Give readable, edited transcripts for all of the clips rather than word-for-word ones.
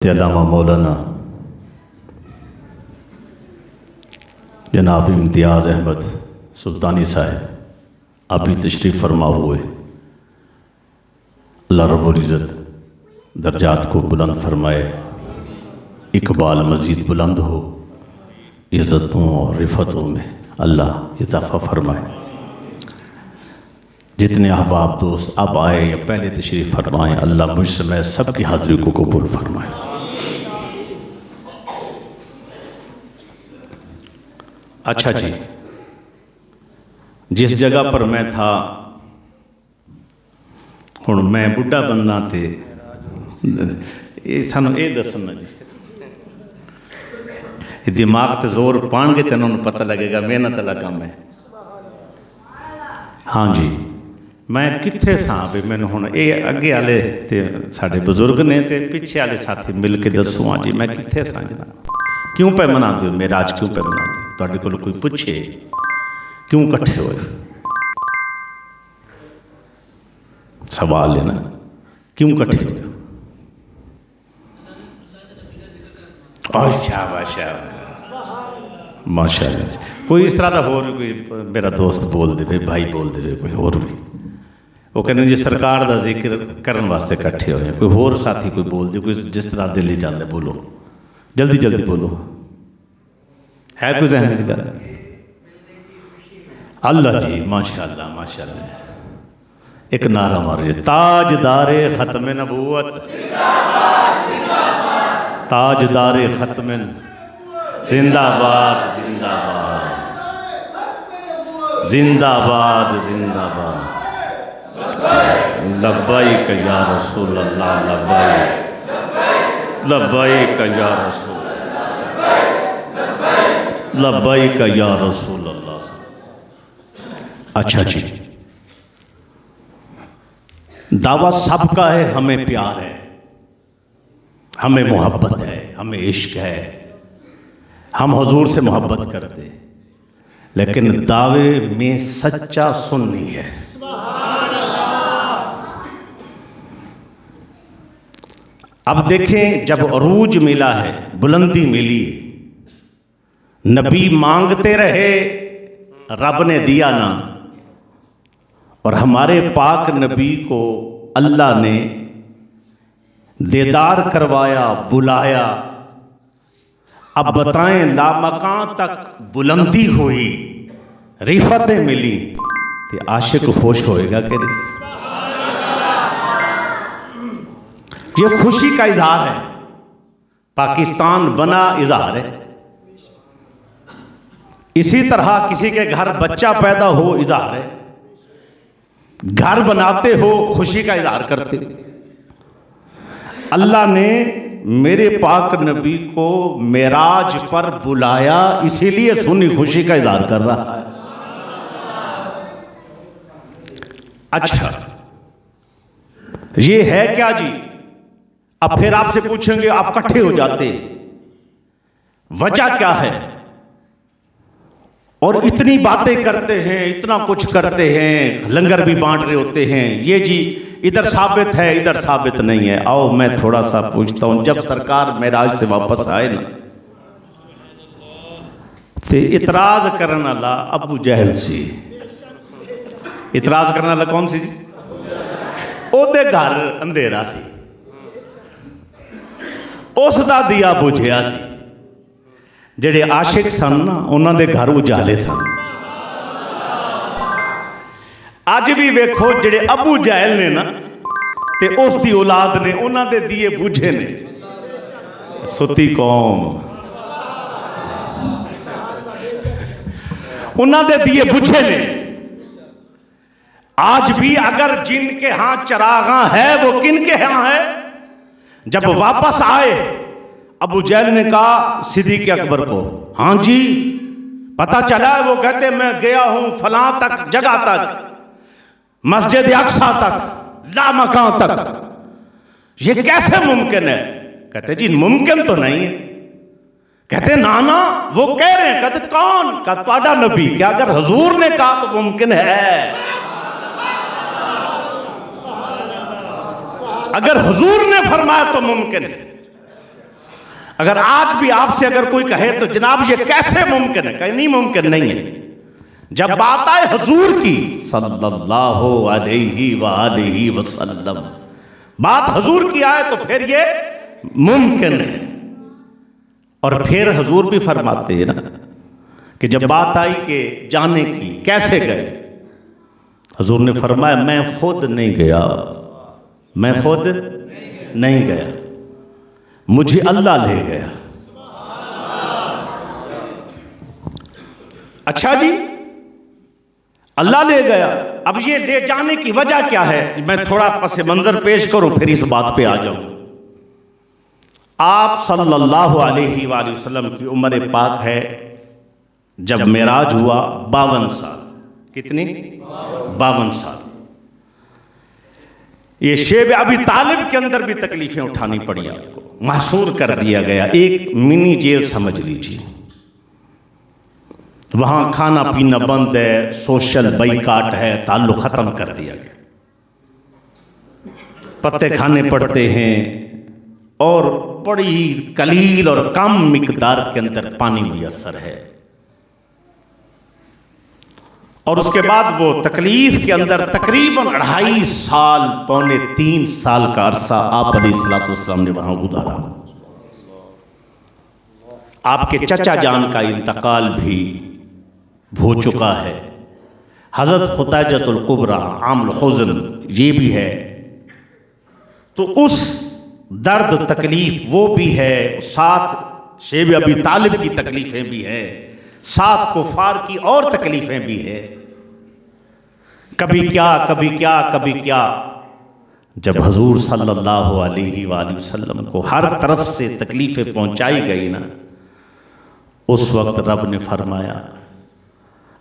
अल्लामा मौलाना जनाब इम्तियाज़ अहमद सुल्तानी साहब अभी तशरीफ़ फरमा हुए। अल्लाह रब्बुल इज़्ज़त दर्जात को बुलंद फरमाए, इकबाल मज़ीद बुलंद हो, इज़्ज़तों और रिफ़तों में अल्लाह इजाफ़ा फरमाए। जितने अहबाब दोस्त अब आए या पहले तशरीफ़ फरमाएँ, अल्लाह मुझसे मैं सबकी हाज़िरी को कबूल फरमाए। अच्छा जी, जिस जगह पर मैं था हुण मैं बुढ़ा बंदा ते सानू ये दसना जी, दिमाग ते जोर पाएंगे तो उन्होंने पता लगेगा मेहनत वाला काम है। हाँ जी, मैं कित्थे सां भी मैनू हुण ये अगे वाले ते साडे बजुर्ग ने ते पिछे वाले साथी मिल के दसो। हाँ जी, मैं कित्थे सां जनाब, क्यों पे मनाते हो मेरा आज, क्यों पे मनाते हो? तुहाडे कोल कोई पूछे क्यों इकट्ठे होए? सवाल है ना, क्यों इकट्ठे होए? माशाअल्लाह। कोई इस तरह का होर कोई मेरा दोस्त बोल दे, भाई बोल दे, कोई होर भी वो कहते जी सरकार का जिक्र करने वास्ते इकट्ठे होए। कोई होर साथी कोई बोल दे, कोई जिस तरह दिल ही जाता, बोलो जल्दी जल्दी बोलो, है कोई जहन च गल? अल्लाह जी माशाअल्लाह माशाअल्लाह। एक नारा मारिए, ताजदारे खत्म नबूवत, ताजदारे खत्म जिंदाबाद जिंदाबाद जिंदाबाद जिंदाबाद। लब्बैक या रसूल अल्लाह, लब्बैक लब्बैक या रसूल, लब्बैक या रसूल अल्लाह। अच्छा जी, दावा सबका है, हमें प्यार है, हमें मोहब्बत है, हमें इश्क है, हम हुजूर से मोहब्बत करते, लेकिन दावे में सच्चा सुन्नी है। अब देखें, जब अरूज मिला है, बुलंदी मिली, नबी मांगते रहे, रब ने दिया ना, और हमारे पाक नबी को अल्लाह ने दीदार करवाया, बुलाया। अब बताएं, लामकां तक बुलंदी हुई, रिफतें मिली, तो आशिक खुश होएगा कि नहीं? ये खुशी का इजहार है, पाकिस्तान बना इजहार है। इसी तरह किसी के घर बच्चा पैदा हो, इजहार है। घर बनाते हो, खुशी का इजहार करते। अल्लाह ने मेरे पाक नबी को मेराज पर बुलाया, इसीलिए सुन्नी खुशी का इजहार कर रहा है। अच्छा, ये है क्या जी? अब फिर आपसे पूछेंगे, आप इकट्ठे हो जाते, वजह क्या है? और इतनी बातें करते हैं, इतना कुछ करते हैं, लंगर भी बांट रहे होते हैं, ये जी इधर साबित है, इधर साबित नहीं है। आओ मैं थोड़ा सा पूछता हूं, जब सरकार मेराज से वापस आए ना, तो इतराज करने वाला अबू जहल सी। इतराज करने वाला कौन सी जी? ओदे घर अंधेरा सी, उसका दिया बुझिया सी। जेड़े आशिक सन ना, उन्होंने घर उजाले सन। अज भी वेखो, जेड़े अबू जहल ने ना, ते उसकी औलाद ने, उन्होंने दिए बुझे ने। सुती कौम, उन्होंने दिए बुझे ने। आज भी अगर जिनके यहाँ चरागा है, वो किनके यहाँ है? जब वापस आए, अबू जहल ने कहा सिद्दीक़ अकबर को, हाँ जी पता चला। वो कहते मैं गया हूं फलां तक जगह तक, मस्जिद अक्सा तक, लामकां तक। ये कैसे मुमकिन है? कहते जी मुमकिन तो नहीं है। कहते ना ना, वो कह रहे हैं। कहते कौन? कहते पाड़ा नबी। क्या अगर हुजूर ने कहा तो मुमकिन है? अगर हुजूर ने फरमाया तो मुमकिन है। अगर आज भी आपसे अगर कोई कहे तो जनाब ये कैसे मुमकिन है, कहीं नहीं मुमकिन नहीं है। जब बात आए हुजूर की सल्लल्लाहु अलैहि वसल्लम, बात हुजूर की आए तो फिर ये मुमकिन है। और फिर हुजूर भी फरमाते हैं ना कि जब बात आई कि जाने की कैसे गए, हुजूर ने फरमाया मैं खुद नहीं गया, मैं खुद नहीं गया, मुझे अल्लाह ले गया। अच्छा जी, अल्लाह ले गया। अब ये ले जाने की वजह क्या है, मैं थोड़ा पस मंजर पेश करूं फिर इस बात पे आ जाऊं। आप सल्लल्लाहु अलैहि वसल्लम की उम्र पाक है जब मेराज हुआ 52 साल। कितनी? 52 साल। ये शेब अबी तालिब के अंदर भी तकलीफें उठानी पड़ी, आपको महसूर कर दिया गया, एक मिनी जेल समझ लीजिए। वहां खाना पीना बंद है, सोशल बाइकाट है, ताल्लुक खत्म कर दिया गया, पत्ते खाने पड़ते हैं और बड़ी कलील और कम मिकदार के अंदर पानी मुयस्सर है। और उसके बाद वो तकलीफ के अंदर तकरीबन 2.5 साल, पौने 3 साल का अरसा आप अलैहिस्सलाम ने वहां गुजारा। आपके चचा जान का इंतकाल भी हो चुका है। हज़रत खुतैजतुल कुबरा आमुल हुज़्न ये भी है। तो उस दर्द तकलीफ वो भी है, साथ शेब अबी तालिब की तकलीफें भी है, साथ कुफार की और तकलीफें भी है। कभी क्या कभी क्या कभी क्या। जब हुजूर सल्लल्लाहु अलैहि वसल्लम को हर तरफ से तकलीफें पहुंचाई गई ना, उस वक्त रब ने फरमाया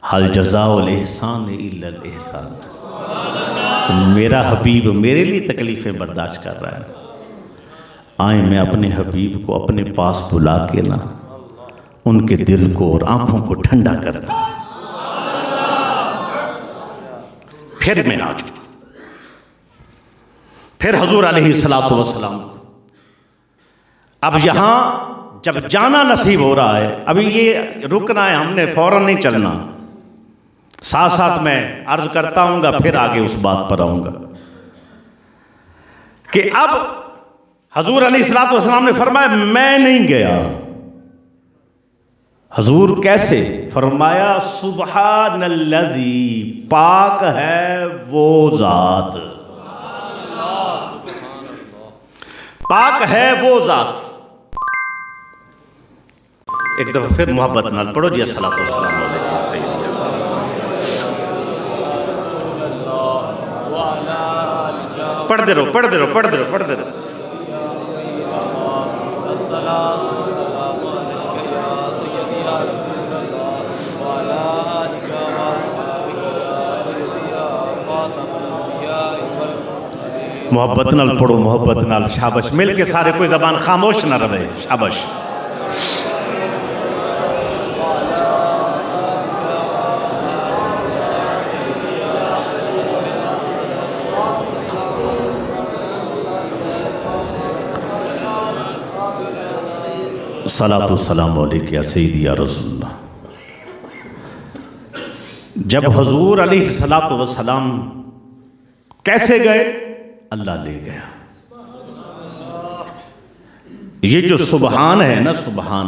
हल जज़ाउल एहसान इल्लल एहसान। मेरा हबीब मेरे लिए तकलीफें बर्दाश्त कर रहा है, आए मैं अपने हबीब को अपने पास बुला के ना उनके दिल को और आंखों को ठंडा कर दी। फिर मेराज, फिर हुजूर अलैहिस्सलातु वस्सलाम। अब यहां जब जाना नसीब हो रहा है, अभी ये रुकना है, हमने फौरन नहीं चलना, साथ साथ मैं अर्ज करता हूंगा फिर आगे उस बात पर आऊंगा कि अब हुजूर अलैहिस्सलातु वस्सलाम ने फरमाया मैं नहीं गया। हुजूर कैसे? फरमाया सुब्हानल्लज़ी, पाक है वो जात, पाक है वो जात। एक दफा फिर मोहब्बत नाल पढ़ो जी, अस्सलातु वस्सलामु अलैकुम सय्यद। पढ़ते रहो पढ़ते रहो पढ़ते रहो पढ़ते रहो। मोहब्बत नाल पढ़ो, मोहब्बत नाल, शाबाश। मिल के सारे कोई जबान खामोश ना रहे, शाबाश। सलातु सलाम अलैका या सय्यदी या रसूलल्लाह। जब हुजूर अलैहिस्सलातु वस्सलाम कैसे गए? अल्लाह ले गया। ये जो सुबहान है ना, सुबहान,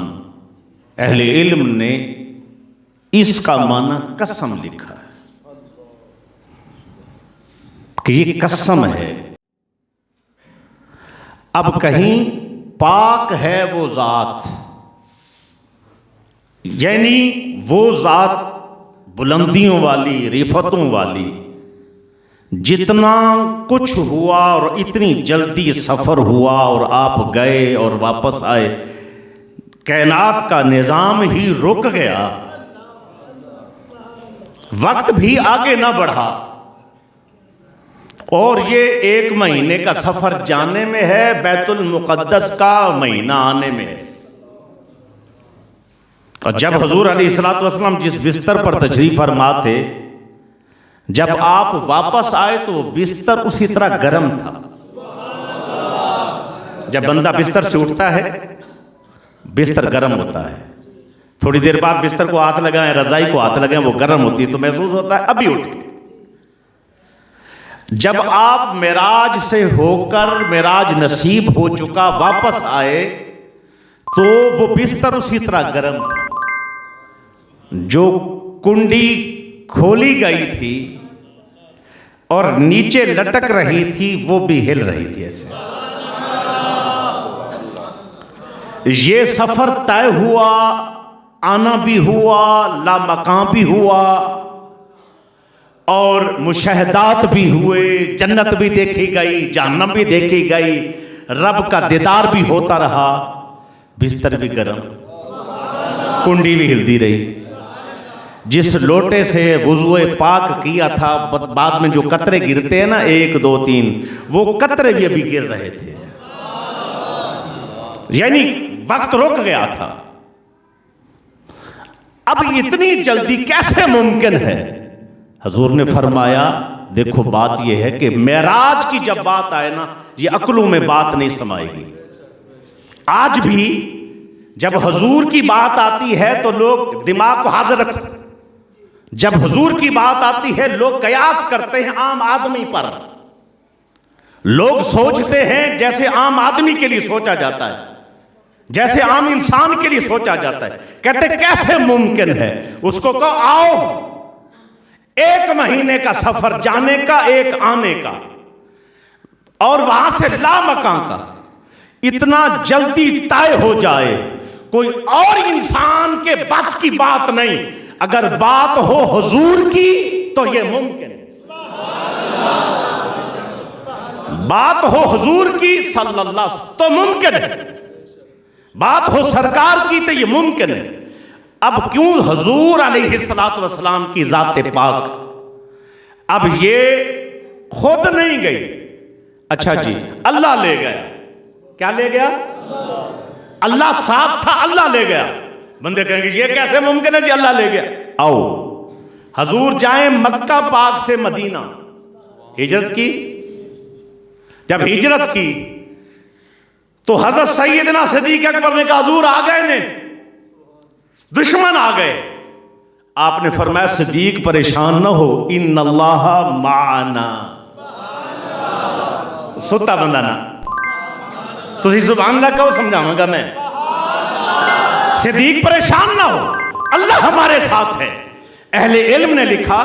अहले इल्म ने इसका माना कसम लिखा है कि ये कसम है। अब कहीं पाक है वो जात, यानी वो जात बुलंदियों वाली, रिफतों वाली, जितना कुछ हुआ और इतनी जल्दी सफर हुआ और आप गए और वापस आए, कायनात का निजाम ही रुक गया, वक्त भी आगे ना बढ़ा और ये 1 महीने का सफर जाने में है, बैतुल मुक़द्दस का महीना आने में है। और जब हुजूर अलैहिस्सलातु वस्सलाम जिस बिस्तर पर तशरीफ फरमा थे, जब आप वापस आए तो बिस्तर उसी तरह गर्म था। जब बंदा बिस्तर से उठता है बिस्तर गर्म होता है, थोड़ी देर बाद बिस्तर को हाथ लगाएं, रजाई को हाथ लगाएं, वो गर्म होती है तो महसूस होता है अभी उठे। जब आप मेराज से होकर, मेराज नसीब हो चुका, वापस आए तो वो बिस्तर उसी तरह गर्म था। जो कुंडी खोली गई थी और नीचे लटक रही थी वो भी हिल रही थी ऐसे। ये सफर तय हुआ, आना भी हुआ, लामकां भी हुआ और मुशाहदात भी हुए, जन्नत भी देखी गई, जहन्नम भी देखी गई, रब का दीदार भी होता रहा, बिस्तर भी गर्म, कुंडी भी हिलती रही। जिस लोटे से वुज़ुए पाक किया था, बाद में जो कतरे गिरते हैं ना, 1 2 3, वो कतरे भी अभी गिर रहे थे, यानी वक्त रुक गया था। अब इतनी जल्दी कैसे मुमकिन है? हजूर ने फरमाया, देखो बात यह है कि मेराज की जब बात आए ना, ये अक्लों में बात नहीं समाएगी। आज भी जब हजूर की बात आती है तो लोग दिमाग को हाजिर रखो। जब हुजूर की बात आती है लोग कयास करते हैं आम आदमी पर। लोग सोचते हैं जैसे आम आदमी के लिए सोचा जाता है, जैसे आम इंसान के लिए सोचा जाता है। कहते कैसे मुमकिन है? उसको कहो आओ, 1 महीने का सफर जाने का, 1 आने का, और वहां से लामकां का, इतना जल्दी तय हो जाए, कोई और इंसान के बस की बात नहीं। अगर बात हो हुजूर की तो यह मुमकिन है। बात हो हुजूर की सल्लल्लाहु अलैहि वसल्लम तो मुमकिन है, बात हो सरकार की तो यह मुमकिन है। अब क्यों हुजूर अलैहिस्सलातु वस्सलाम की ज़ात पाक अब ये खुद नहीं गई, अच्छा जी अल्लाह ले गया। क्या ले गया? अल्लाह साथ था, अल्लाह ले गया। बंदे कहेंगे ये कैसे मुमकिन है जी, अल्लाह ले गया। आओ हजूर जाए मक्का पाक से मदीना, हिजरत की। जब हिजरत की तो हजरत सैयदना सिद्दीक अकबर ने कहा हजूर आ गए ने, दुश्मन आ गए। आपने फरमाया सिद्दीक परेशान न हो, इन्नल्लाह माना। सुता बंदा ना, तुसी सुभान अल्लाह कहो, समझाऊंगा मैं। सिद्दीक परेशान ना हो, अल्लाह हमारे साथ है। अहले इल्म ने लिखा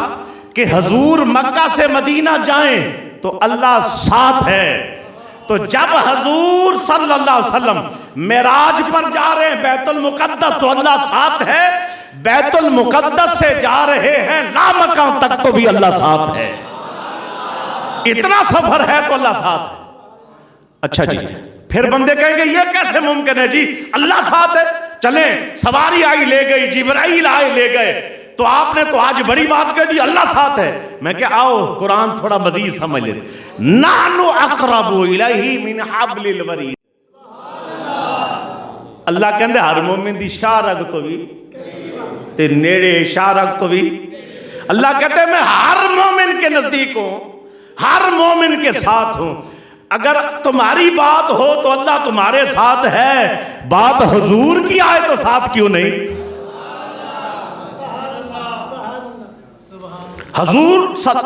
कि हजूर मक्का से मदीना जाएं तो अल्लाह साथ है। तो जब हजूर सल्लल्लाहु अलैहि वसल्लम मेराज पर जा रहे हैं बैतुल मुकद्दस तो अल्लाह साथ है, बैतुल मुकद्दस से जा रहे हैं लामकां तक तो भी अल्लाह साथ है। इतना सफर है तो अल्लाह साथ है। अच्छा जी, फिर बंदे कहेंगे ये कैसे मुमकिन है जी, अल्लाह साथ है। चले सवारी आई ले गई, जिब्राइल आए ले गए, तो आपने तो आज बड़ी बात कह दी अल्लाह साथ है। मैं क्या आओ कुरान थोड़ा मजीद समझ ले। नानु अक़रबु इलैहि मिन हब्लिल वरीद। अल्लाह कहते हर मोमिन दी शाह रग तो भी ते नेड़े, शाह रग तो भी। अल्लाह कहते मैं हर मोमिन के नजदीक हूं, हर मोमिन के साथ हूं। अगर तुम्हारी बात हो तो अल्लाह तुम्हारे साथ है, बात हुजूर की आए तो साथ क्यों नहीं? हुजूर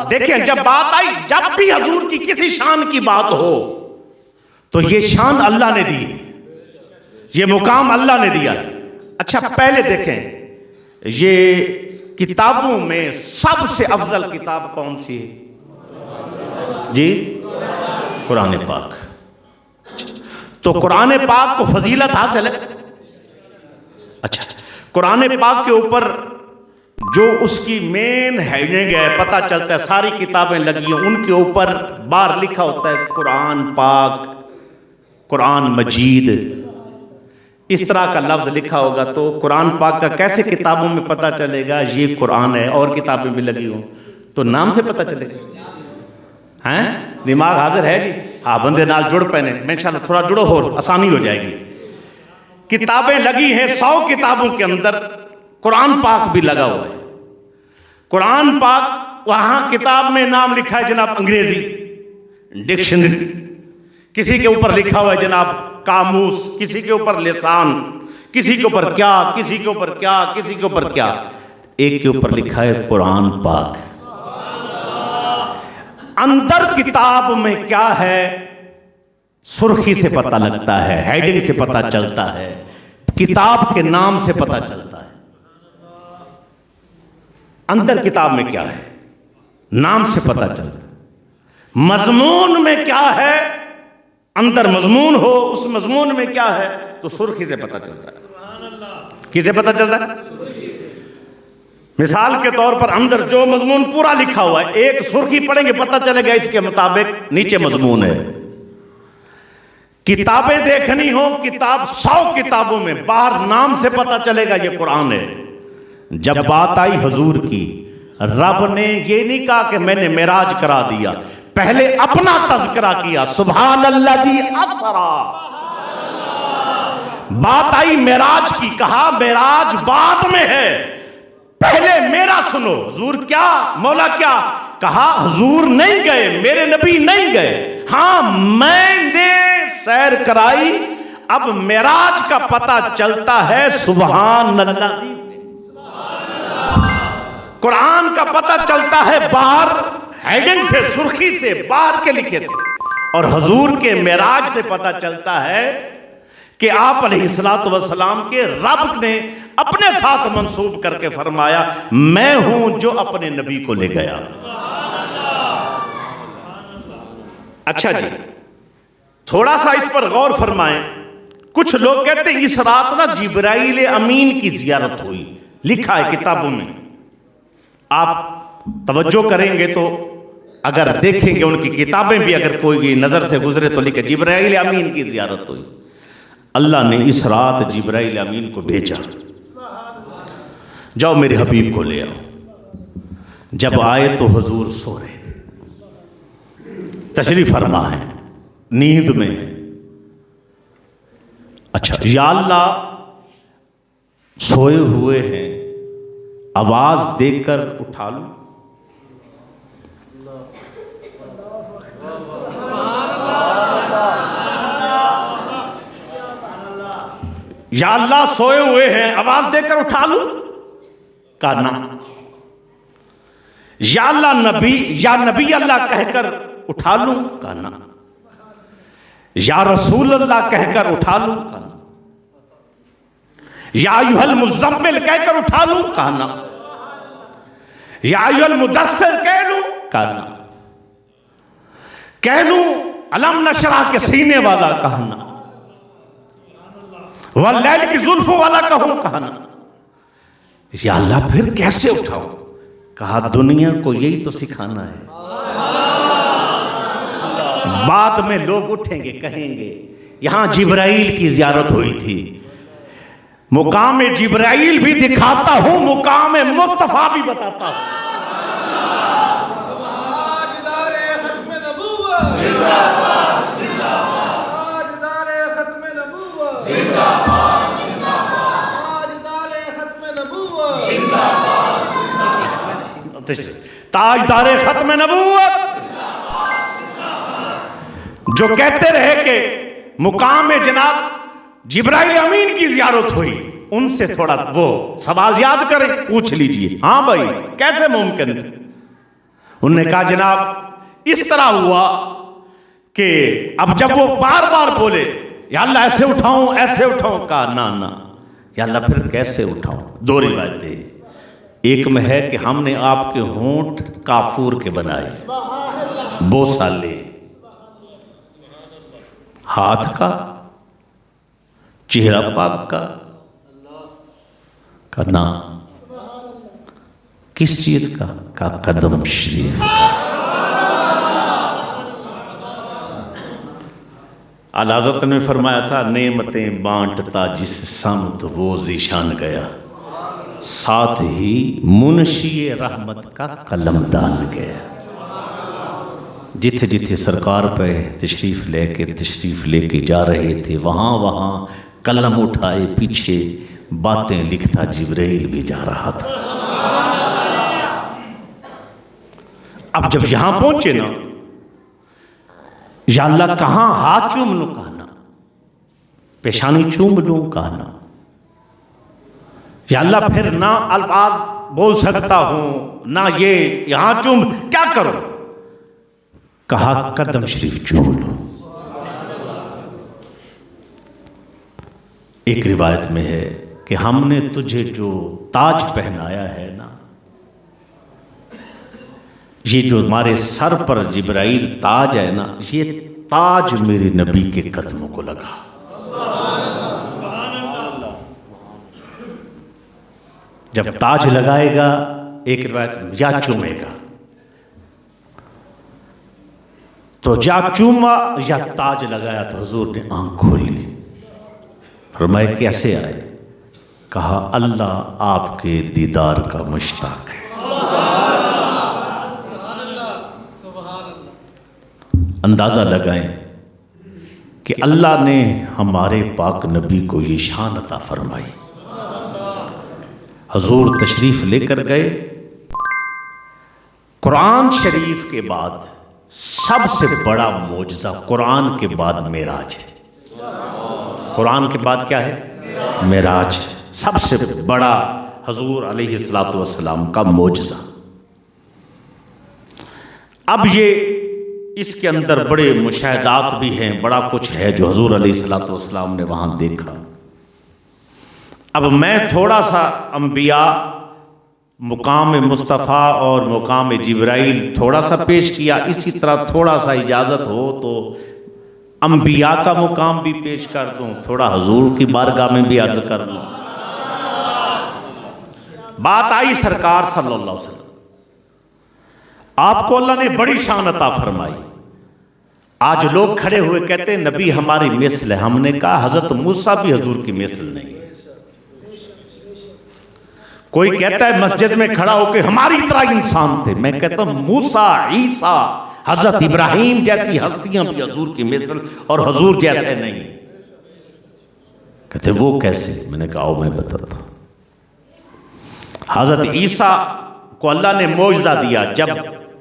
देखिए, जब बात आई, जब भी हुजूर की किसी शान की बात हो तो ये शान अल्लाह ने दी, ये मुकाम अल्लाह ने दिया। अच्छा पहले देखें, ये किताबों में सबसे अफजल किताब कौन सी है जी? कुरान पाक। तो कुरान पाक को फजीलत हासिल है। अच्छा, कुरान पाक के ऊपर जो उसकी मेन हेडिंग है, पता चलता है सारी किताबें लगी हैं उनके ऊपर बाहर लिखा होता है कुरान पाक, कुरान मजीद, इस तरह का लफ्ज लिखा होगा। तो कुरान पाक का कैसे किताबों में पता चलेगा ये कुरान है? और किताबें भी लगी हो तो नाम से पता चलेगा। हैं दिमाग हाजिर है जी? हाँ, बंदे नाल जुड़ पैने, मैं इंशाल्लाह थोड़ा जुड़ो हो आसानी हो जाएगी। किताबें लगी हैं, 100 किताबों के अंदर कुरान पाक भी लगा हुआ है। कुरान पाक, वहां किताब में नाम लिखा है जनाब अंग्रेजी डिक्शनरी, किसी के ऊपर लिखा हुआ है जनाब कामूस, किसी के ऊपर लिसान, किसी के ऊपर क्या, किसी के ऊपर क्या, किसी के ऊपर क्या। एक के ऊपर लिखा है कुरान पाक। अंदर किताब में क्या है सुर्खी से पता लगता है, हेडिंग से पता चलता है, किताब के नाम से पता चलता है। अंदर किताब में क्या है नाम से पता चलता है। मजमून में क्या है, अंदर मजमून हो, उस मजमून में क्या है तो सुर्खी से पता चलता है। किसे पता चलता है? मिसाल के तौर पर अंदर जो मजमून पूरा लिखा हुआ है, एक सुर्खी पढ़ेंगे पता चलेगा इसके मुताबिक नीचे मजमून है। किताबें देखनी हो, किताब 100 किताबों में बाहर नाम से पता चलेगा ये कुरान है। जब बात आई हुजूर की, रब ने ये नहीं कहा कि मैंने मेराज करा दिया, पहले अपना तज़किरा किया, सुभान अल्लाज़ी असरा। बात आई मेराज की, कहा मेराज बाद में है, पहले मेरा सुनो। हुजूर क्या, मौला क्या? कहा हुजूर नहीं गए, मेरे नबी नहीं गए, हां मैंने सैर कराई। अब मेराज का पता चलता है सुभान अल्लाह। कुरान का पता चलता है बाहर हेडिंग से, सुर्खी से, बाहर के लिखे से, और हुजूर के मेराज से पता चलता है कि आप अलैहिस्सलातु वस्सलाम के रब ने अपने साथ मंसूब करके फरमाया, मैं हूं जो अपने नबी को ले गया। अच्छा जी, थोड़ा सा इस पर गौर फरमाएं। कुछ लोग कहते हैं इस रात ना जिब्राइल अमीन की जियारत हुई, लिखा है किताबों में। आप तवज्जो करेंगे तो अगर देखेंगे उनकी किताबें भी, अगर कोई नजर से गुजरे तो लिखे जिब्राइल अमीन की जियारत हुई। अल्लाह ने इस रात जिब्राइल अमीन को भेजा, जाओ मेरे हबीब को ले आओ। जब आए तो हुजूर सो रहे थे, तशरीफ फरमा है, नींद में है। अच्छा, या अल्लाह सोए हुए हैं, आवाज देकर उठा लूं? या अल्लाह सोए हुए हैं, आवाज देकर उठा लूं? कहा ना। या अल्लाह नबी, या नबी अल्लाह कहकर उठा लूं? कहा ना। या रसूल अल्लाह कहकर उठा लूं? कहा ना। या अय्युहल मुज़म्मिल कहकर उठा लूं? कहा ना। या अय्युहल मुदस्सिर कह लूं? कहा ना। कह लूं अलम नशरह के सीने वाला? कहा ना। वल्लैल की जुल्फों वाला कहूं? कहा ना। या अल्लाह फिर कैसे उठाओ? कहा दुनिया को यही तो सिखाना है। बाद में लोग उठेंगे, कहेंगे यहां जिब्राइल की जियारत हुई थी। मुकाम जिब्राइल भी दिखाता हूं, मुकाम मुस्तफा भी बताता हूं। ताजदारे खत्म नबूवत जो कहते रहे कि मुकाम में जनाब जिब्राइल अमीन की जियारत हुई, उनसे थोड़ा वो सवाल याद करें, पूछ लीजिए। हाँ भाई कैसे मुमकिन? उन्होंने कहा जनाब इस तरह हुआ कि अब जब वो बार बार बोले या अल्लाह ऐसे उठाऊं, ऐसे उठाऊं, कहा ना ना या अल्लाह फिर कैसे उठाऊं? दो रिवायतें, एक में है कि हमने आपके होंठ काफूर के बनाए, बोसा ले, हाथ का, चेहरा पाक का ना, किस चीज का कदम शरीफ। आला हज़रत ने फरमाया था, नेमतें बांटता जिस समत वो ज़ीशान गया, साथ ही मुंशी रहमत का कलमदान गया। जिथे जिथे सरकार पे तशरीफ लेके जा रहे थे, वहाँ वहाँ कलम उठाए पीछे बातें लिखता जिब्राइल भी जा रहा था। अब जब यहां पहुंचे ना, या अल्लाह कहां हाथ चूम लूं? कहा ना। पेशानी चूम लूं? कहा ना। या अल्लाह फिर ना अल्फाज बोल सकता हूं ना ये यहां चूम, क्या करूं? कहा कदम शरीफ चूम लो। एक रिवायत में है कि हमने तुझे जो ताज पहनाया है ना, ये जो हमारे सर पर जिब्राइल ताज है ना, ये ताज मेरे नबी के कदमों को लगा। जब ताज लगाएगा, एक रिवायत या चूमेगा, तो जा चूमा या ताज लगाया, तो हुजूर ने आंख खोली, फरमाया कैसे आए? कहा अल्लाह आपके दीदार का मुश्ताक है। अंदाजा लगाएं कि अल्लाह ने हमारे पाक नबी को ये शान अता फरमाई। हुजूर तशरीफ लेकर गए। कुरान शरीफ के बाद सबसे बड़ा मौजज़ा कुरान के बाद मेराज है। कुरान के बाद क्या है? मेराज। सबसे बड़ा हुजूर अलैहिस्सलातु वस्सलाम का मौजज़ा। अब ये इसके अंदर बड़े मुशाहदात भी हैं, बड़ा कुछ है जो हुजूर अलैहिस्सलातु वस्सलाम ने वहाँ देखा। अब मैं थोड़ा सा अंबिया, मुकाम मुस्तफ़ा और मुकाम जिब्राइल थोड़ा सा पेश किया, इसी तरह थोड़ा सा इजाज़त हो तो अंबिया का मुकाम भी पेश कर दूं, थोड़ा हुजूर की बारगाह में भी अर्ज कर दूं। बात आई सरकार सल्लल्लाहु अलैहि वसल्लम, आपको अल्लाह ने बड़ी शान अता फरमाई। आज लोग खड़े हुए कहते हैं नबी हमारी मिसल है। हमने कहा हजरत मूसा भी हुजूर की मिसल नहीं। कोई कहता है मस्जिद में खड़ा होकर हमारी तरह इंसान थे। मैं कहता हूं मूसा, ईसा, हजरत इब्राहिम जैसी हस्तियां भी हुजूर की मिसल और हुजूर जैसे नहीं। कहते वो कैसे? मैंने कहा मैं बताता हूं। हजरत ईसा को अल्लाह ने मौजज़ा दिया, जब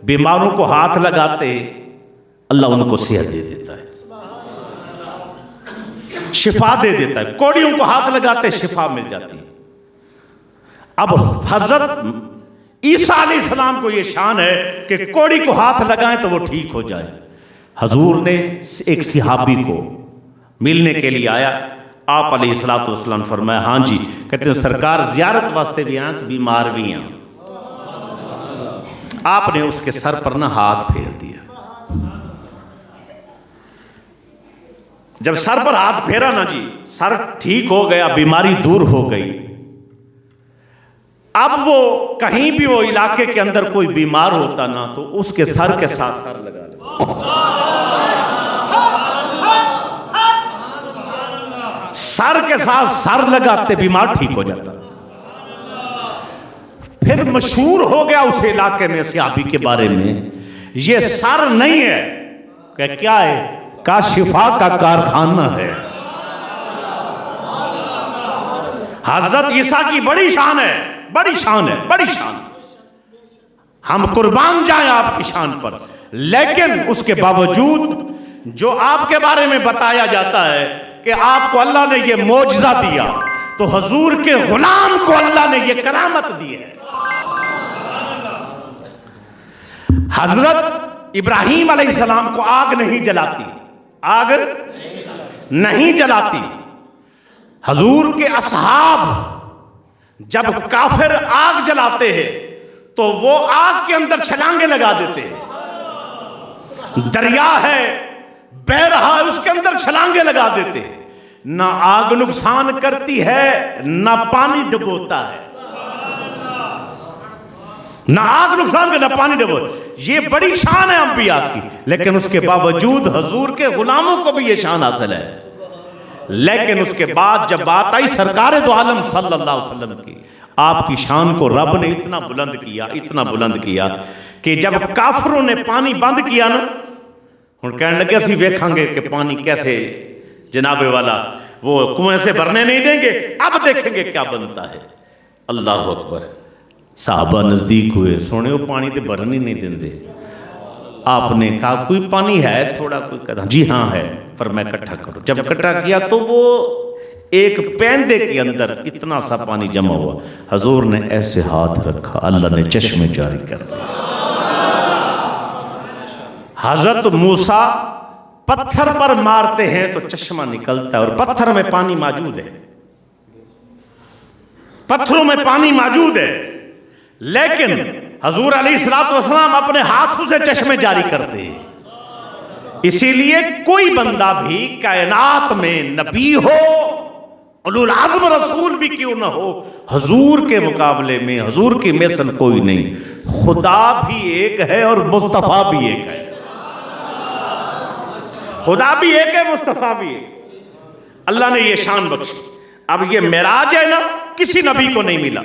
बीमारों को हाथ लगाते अल्लाह उनको सेहत दे देता है, शिफा दे देता है। कोड़ियों को हाथ लगाते शिफा मिल जाती है। अब हजरत ईसा अलैहिस्सलाम को यह शान है कि कोड़ी को हाथ लगाएं तो वो ठीक हो जाए। हुजूर ने एक सहाबी को मिलने के लिए आया, आप अलैहिस्सलातु वस्सलाम फरमाया हाँ जी। कहते हैं सरकार ज़ियारत वास्ते भी आए तो बीमार भी हैं। आपने उसके सर पर ना हाथ फेर दिया। जब सर पर हाथ फेरा ना जी, सर ठीक हो गया, बीमारी दूर हो गई। अब वो कहीं भी वो इलाके के अंदर कोई बीमार होता ना तो उसके सर के साथ सर लगा ले, सर के साथ सर लगाते बीमार ठीक हो जाता। फिर मशहूर हो गया उस इलाके में सहाबी के बारे में, ये सर नहीं है क्या है? का शिफा का कारखाना है। हजरत ईसा की बड़ी शान है, बड़ी शान है, बड़ी शान। हम कुर्बान जाएं आपकी शान पर, लेकिन उसके बावजूद जो आपके बारे में बताया जाता है कि आपको अल्लाह ने ये मौजज़ा दिया, तो हुजूर के गुलाम को अल्लाह ने ये करामत दी है। हजरत इब्राहीम अलैहिस्सलाम को आग नहीं जलाती, आग नहीं जलाती। हुजूर के असहाब जब काफिर आग जलाते हैं तो वो आग के अंदर छलांगे लगा देते हैं। दरिया है, बह रहा है, उसके अंदर छलांगे लगा देते हैं। ना आग नुकसान करती है, ना पानी डुबोता है। ना आग नुकसान कर, ना पानी डुबो। ये बड़ी शान है अंबिया की, लेकिन उसके बावजूद हुजूर के गुलामों को भी ये शान हासिल है। लेकिन उसके बाद जब बात आई सरकार दो आलम सल्लल्लाहु अलैहि वसल्लम की, आपकी शान को रब ने इतना बुलंद किया, इतना बुलंद किया कि जब काफिरों ने पानी बंद किया ना, हुण कहने लगे असीं वेखांगे कि पानी कैसे जनाबे वाला वो कुएं से भरने नहीं देंगे, अब देखेंगे क्या बनता है। अल्लाह अकबर। साहबा नजदीक हुए, सुने वो पानी तो भरन ही नहीं देंगे। आपने कहा कोई पानी है थोड़ा? कोई कहा जी हाँ है। पर मैं इकट्ठा करो। जब इकट्ठा किया तो वो एक पैंदे के अंदर इतना सा पानी जमा हुआ। हजूर ने ऐसे हाथ रखा, अल्लाह ने चश्मे जारी कर दिए। हजरत मूसा पत्थर पर मारते हैं तो चश्मा निकलता है, और पत्थर में पानी मौजूद है, पत्थरों में पानी मौजूद है, लेकिन हजूर अलैहिस्सलातु वस्सलाम अपने हाथों से चश्मे जारी करते हैं। इसीलिए कोई बंदा भी कायनात में नबी हो, उलुल आज़्म रसूल भी क्यों ना हो, हजूर के मुकाबले में हजूर की मिसल कोई नहीं। खुदा भी एक है और मुस्तफ़ा भी एक है। खुदा भी एक है, मुस्तफ़ा भी एक। अल्लाह ने ये शान बख्शी। अब ये मेराज है ना, किसी नबी को नहीं मिला।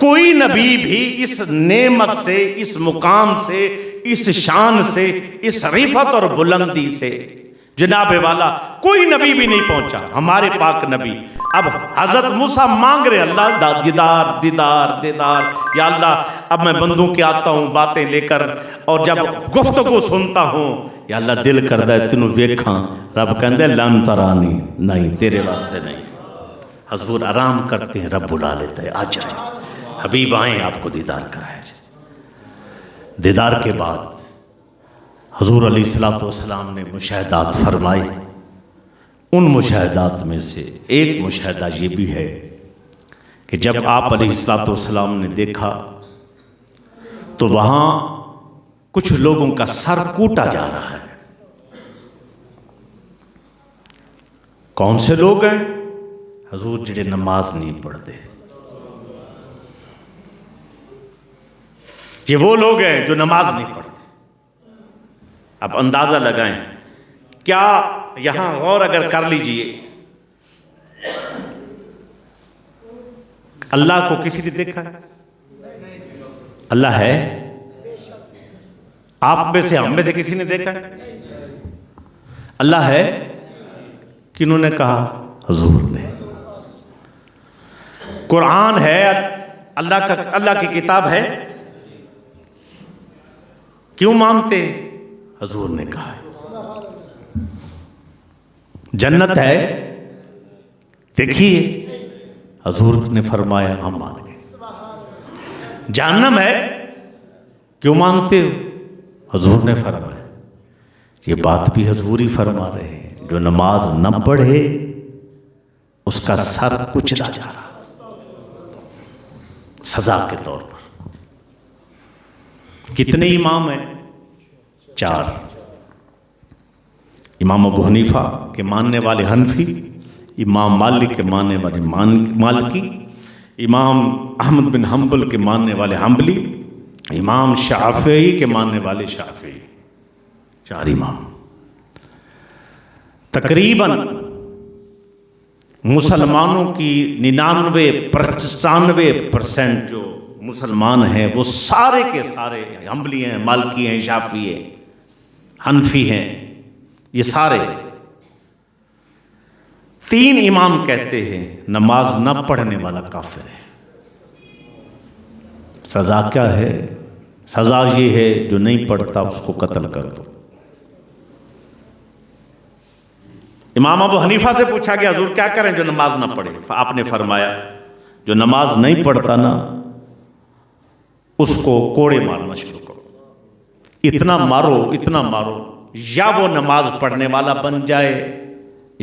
कोई नबी भी इस नेमत से, इस मुकाम से, इस शान से, इस रिफत और बुलंदी से जनाबे वाला कोई नबी भी नहीं पहुंचा, हमारे पाक नबी। अब हजरत मूसा मांग रहे अल्लाह दीदार दीदार दीदार, या अल्लाह अब मैं बंदों के आता हूँ बातें लेकर, और जब गुफ्तगू सुनता हूँ या अल्लाह दिल करदा है तेनू वेखा। रब कहंदे लन तरानी, नहीं तेरे वास्ते नहीं। हजूर आराम करते हैं, रब बुला लेता है, आ जाए हबीब आए आपको दीदार कराया जाए। दीदार के बाद हजूर अलैहिस्सलातु वस्सलाम ने मुशाहदात फरमाए। उन मुशाहदात में से एक मुशाहदा ये भी है कि जब आप अलैहिस्सलातु वस्सलाम ने देखा तो वहाँ कुछ लोगों का सर कूटा जा रहा है। कौन से लोग हैं? हजूर जिहड़े नमाज नहीं पढ़ते। ये वो लोग हैं जो नमाज नहीं पढ़ते। अब अंदाजा लगाएं, क्या यहां गौर अगर कर लीजिए, अल्लाह को किसी ने देखा? अल्लाह है? आप में से, हम में से किसी ने देखा? अल्लाह है? किन्होंने कहा? हुजूर ने। कुरान है, अल्लाह की किताब है, क्यों मानते? हजूर ने कहा। जन्नत है, देखिए, हजूर ने फरमाया, हम मान गए। जहन्नम है, क्यों मानते हो? हजूर ने फरमाया। ये बात भी हजूर ही फरमा रहे हैं, जो नमाज न पढ़े उसका सर कुचला जा रहा सजा के तौर पर। कितने इमाम हैं? 4। इमाम अबू हनीफा के मानने वाले हनफी, इमाम मालिक के मानने वाले मालिकी, इमाम अहमद बिन हम्बल के मानने वाले हम्बली, इमाम शाफई के मानने वाले शाफई। 4 इमाम। तकरीबन मुसलमानों की 99-95% जो मुसलमान हैं वो सारे के सारे हम्बली हैं, मालिकी हैं, शाफी हैं, हनफी हैं। ये सारे 3 इमाम कहते हैं नमाज न पढ़ने वाला काफिर है। सजा क्या है? सजा ये है जो नहीं पढ़ता उसको कत्ल कर दो। इमाम अबू हनीफा से पूछा गया, हुजूर क्या करें जो नमाज ना पढ़े? आपने फरमाया, जो नमाज नहीं पढ़ता ना उसको कोड़े मारना शुरू करो। इतना मारो, इतना मारो, या वो नमाज पढ़ने वाला बन जाए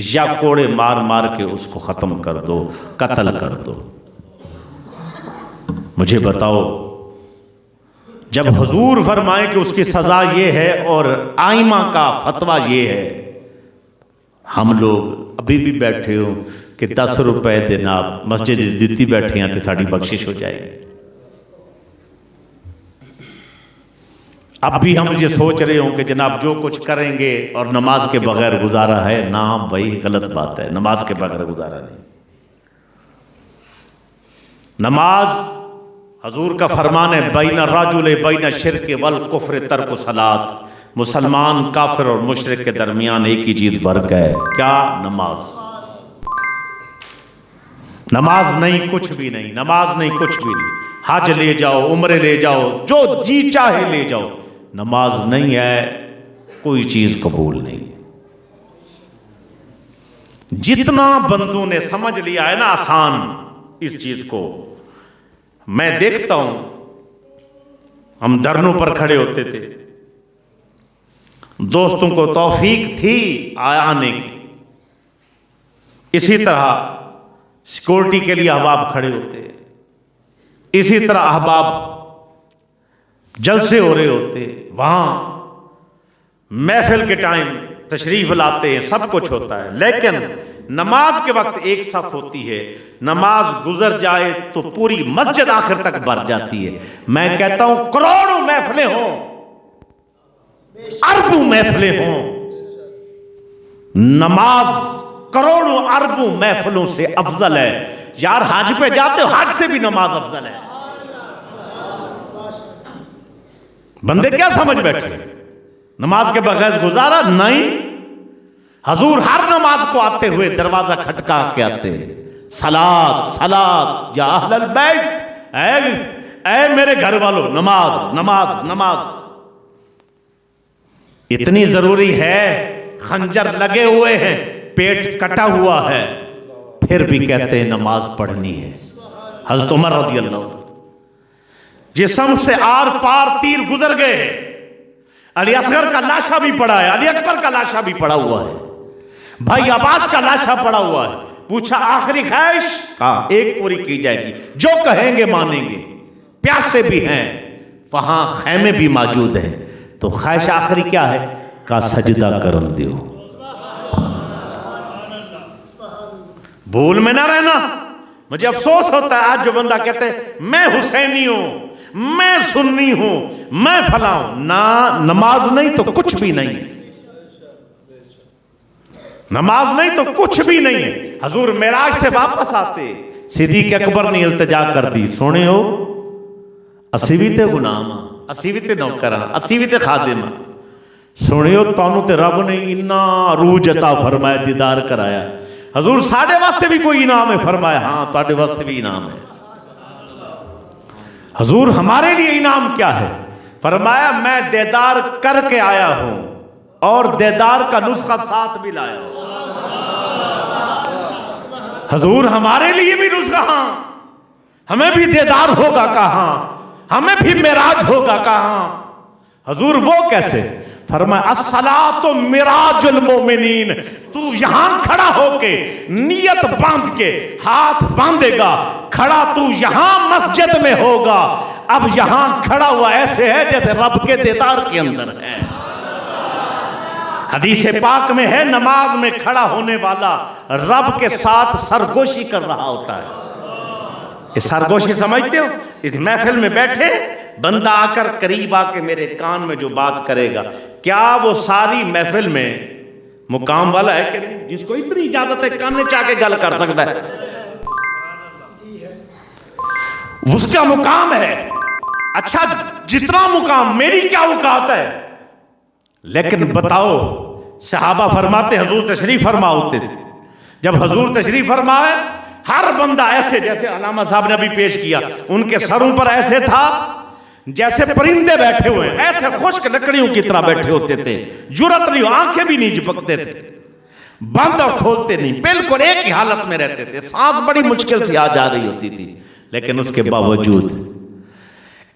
या कोड़े मार मार के उसको खत्म कर दो, कत्ल कर दो। मुझे बताओ, जब हुजूर फरमाए कि उसकी सजा ये है और आइमा का फतवा ये है, हम लोग अभी भी बैठे हो कि 10 रुपए देना मस्जिद दिती बैठे हैं तो साड़ी बख्शिश हो जाएगी। अब भी हम ये सोच रहे हो कि जनाब जो कुछ करेंगे और नमाज के बगैर गुजारा है। ना भाई, गलत बात है, नमाज के बगैर गुजारा नहीं। नमाज हजूर का फरमान है, बैन राजुल बैन शिरक वल कुफ्र तर्क सलात। मुसलमान, काफिर और मुशरिक के दरमियान एक ही चीज फर्क है, क्या? नमाज। नमाज नहीं, कुछ भी नहीं। नमाज नहीं, कुछ भी नहीं। हज ले जाओ, उम्रे ले जाओ, जो जी चाहे ले जाओ, नमाज नहीं है, कोई चीज कबूल नहीं। जितना बंदों ने समझ लिया है ना आसान इस चीज को, मैं देखता हूं हम धरनों पर खड़े होते थे, दोस्तों को तौफीक थी आने की, इसी तरह सिक्योरिटी के लिए अहबाब खड़े होते, इसी तरह अहबाब जलसे हो रहे होते, वहां महफिल के टाइम तशरीफ लाते हैं, सब कुछ होता है, लेकिन नमाज के वक्त एक सफ होती है, नमाज गुजर जाए तो पूरी मस्जिद आखिर तक भर जाती है। मैं कहता हूं करोड़ों महफिलें हों, अरबों महफिलें हों, नमाज करोड़ों अरबों महफिलों से अफजल है। यार हज पे जाते हो, हज से भी नमाज अफजल है। बंदे क्या समझ बैठे, नमाज के बगैर गुजारा नहीं। हजूर हर नमाज को आते हुए दरवाजा खटका के आते, सलात सलात या अहलल बैत, ऐ मेरे घर वालों, नमाज नमाज नमाज। इतनी जरूरी है, खंजर लगे हुए हैं, पेट कटा हुआ है, फिर भी कहते हैं नमाज पढ़नी है। हज़रत उमर रज़ी अल्लाह, जिस्म से आर पार तीर गुजर गए, अली असगर का लाशा भी पड़ा है, अली अकबर का लाशा भी पड़ा हुआ है, भाई अब्बास का लाशा पड़ा हुआ है। पूछा आखिरी ख्वाहिश, कहा एक पूरी की जाएगी, जो कहेंगे मानेंगे, प्यासे भी हैं, वहां खैमे भी मौजूद है, तो ख्वाहिश आखिरी क्या है? का सजदा करन दियो, भूल में ना रहना। मुझे अफसोस होता है आज जो बंदा कहते हैं मैं हुसैनी हूं, मैं सुन्नी हूं, मैं फला हूं, ना नमाज नहीं तो कुछ भी नहीं है, नमाज नहीं तो कुछ भी नहीं है। हजूर मेराज से वापस आते, सिद्दीक़ अकबर ने इल्तिजा कर दी, सोने हो असी भी ते गुलाम, असी भी ते नौकर, असी भी ते खादिम, सोने हो तानू ते रब ने इन्ना रूज अता फरमाया, दीदार कराया। हजूर साढ़े वास्ते भी कोई इनाम है? फरमाया हाँ ताड़े वास्ते भी इनाम है। हजूर हमारे लिए इनाम क्या है? फरमाया मैं दीदार करके आया हूं और दीदार का नुस्खा साथ भी लाया हूं। हजूर हमारे लिए भी नुस्खा, हमें भी दीदार होगा कहां, हमें भी मेराज होगा कहां? हजूर वो कैसे? फरमाया अस्सलातु मिराजुल मोमिनीन, तू यहां खड़ा होके नियत बांध के हाथ बांधेगा, खड़ा तू यहां मस्जिद में होगा। अब यहां खड़ा हुआ ऐसे है जैसे रब के दीदार के अंदर है। हदीस पाक में है नमाज में खड़ा होने वाला रब के साथ सरगोशी कर रहा होता है। ये सरगोशी समझते हो? इस महफिल में बैठे बंदा आकर करीब आके मेरे कान में जो बात करेगा, क्या वो सारी महफिल में मुकाम वाला है कि नहीं? जिसको इतनी इजाजत है कान में चाके गल कर सकता है, उसका मुकाम है। अच्छा जितना मुकाम, मेरी क्या औकात है? लेकिन बताओ, सहाबा फरमाते हजूर तशरीफ फरमा होते थे, जब हजूर तशरीफ फरमाए हर बंदा ऐसे, जैसे अलामा साहब ने अभी पेश किया, उनके सरों पर ऐसे था जैसे परिंदे बैठे हुए, ऐसे खुश्क लकड़ियों की तरह बैठे होते थे, जुरत नहीं, आंखें भी नहीं झपकते थे, बंद और खोलते नहीं, बिल्कुल एक ही हालत में रहते थे। सांस बड़ी मुश्किल से आ जा रही होती थी, लेकिन उसके बावजूद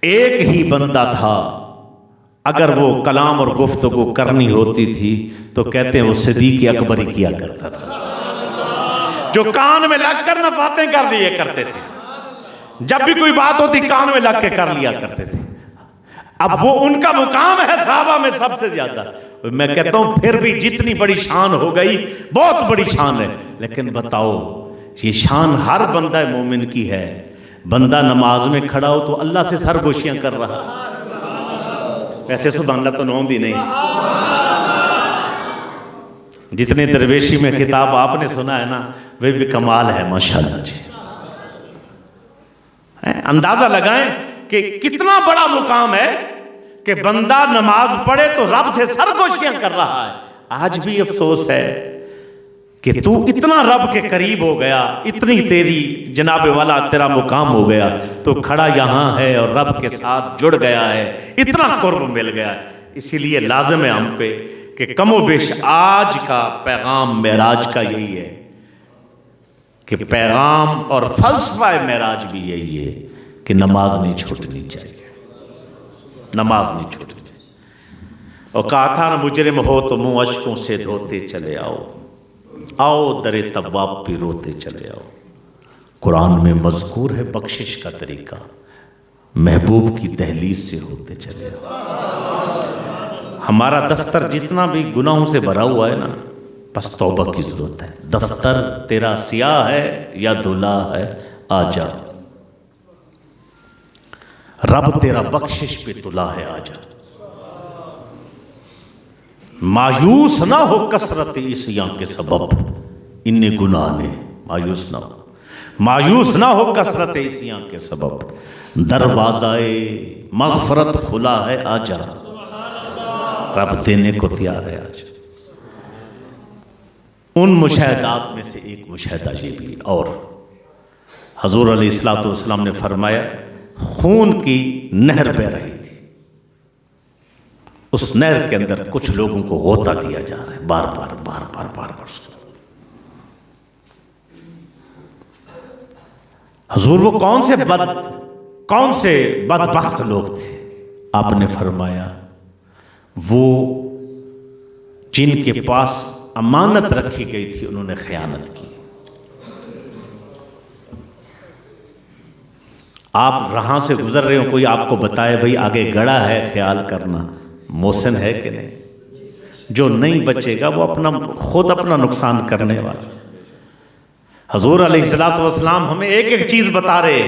एक ही बंदा था, अगर वो कलाम और गुफ्तगू करनी होती थी तो कहते हैं वो सिद्दीक़ अकबर ही किया करता था, जो कान में लग कर ना बातें कर लिया करते थे, जब भी कोई बात होती कान में लग के कर लिया करते थे। अब वो उनका मुकाम है सहाबा में सबसे ज्यादा। मैं कहता हूं फिर भी जितनी बड़ी शान हो गई, बहुत बड़ी शान है, लेकिन बताओ ये शान हर बंदा मोमिन की है। बंदा नमाज में खड़ा हो तो अल्लाह से सरगोशियां कर रहा, वैसे सुभान अल्लाह तो नौंदी नहीं। जितने दरवेशी में खिताब आपने सुना है ना, वे भी कमाल है माशाल्लाह जी। अंदाजा लगाएं कि कितना बड़ा मुकाम है कि बंदा नमाज पढ़े तो रब से सरगोशियां कर रहा है। आज भी अफसोस है कि तू इतना रब के करीब हो गया, इतनी तेरी जनाबे वाला तेरा मुकाम हो गया, तो खड़ा यहाँ है और रब के साथ जुड़ गया है, इतना कुर्ब मिल गया। इसीलिए लाजिम है हम पे कि कमो बेश आज का पैगाम मेराज का यही है कि पैगाम और फलसफा मेराज भी यही है कि नमाज नहीं छूटनी चाहिए, नमाज नहीं छूटनी चाहिए। और कहा था ना, मुजरिम हो तो मुंह अश्कों से धोते चले आओ, आओ दरे तवाब भी रोते चले आओ। कुरान में मज़कूर है बख्शिश का तरीका, महबूब की दहलीज से होते चले आओ। हमारा दफ्तर जितना भी गुनाहों से भरा हुआ है ना, बस तौबा की जरूरत है। दफ्तर तेरा सियाह है या धुला है, आजा, रब तेरा बख्शिश पे तुला है, आजा। मायूस ना हो कसरत इसियां के सबब, इन्ने गुनाह ने, मायूस ना हो, मायूस ना हो कसरत इसियां के सबब, दरवाज़ाए मग़फ़रत खुला है, आजा, रब देने को तैयार है, आजा। उन मुशाहदात में से एक मुशाहदा ये भी, और हज़ूर अलैहिस्सलातु वस्सलाम ने फरमाया, खून की नहर बह रही थी, उस नहर के अंदर कुछ लोगों को गोता दिया जा रहा है, बार बार बार बार बार बार। हजूर वो कौन से बदबख्त लोग थे? आपने फरमाया वो जिनके पास अमानत रखी गई थी उन्होंने खयानत की। आप राह से गुजर रहे हो, कोई आपको बताए भाई आगे गड़ा है, ख्याल करना, मोहसिन है कि नहीं। जो नहीं बचेगा वो खुद अपना नुकसान करने वाला। हजूर अलैहिस्सलातु वस्सलाम हमें एक एक चीज बता रहे,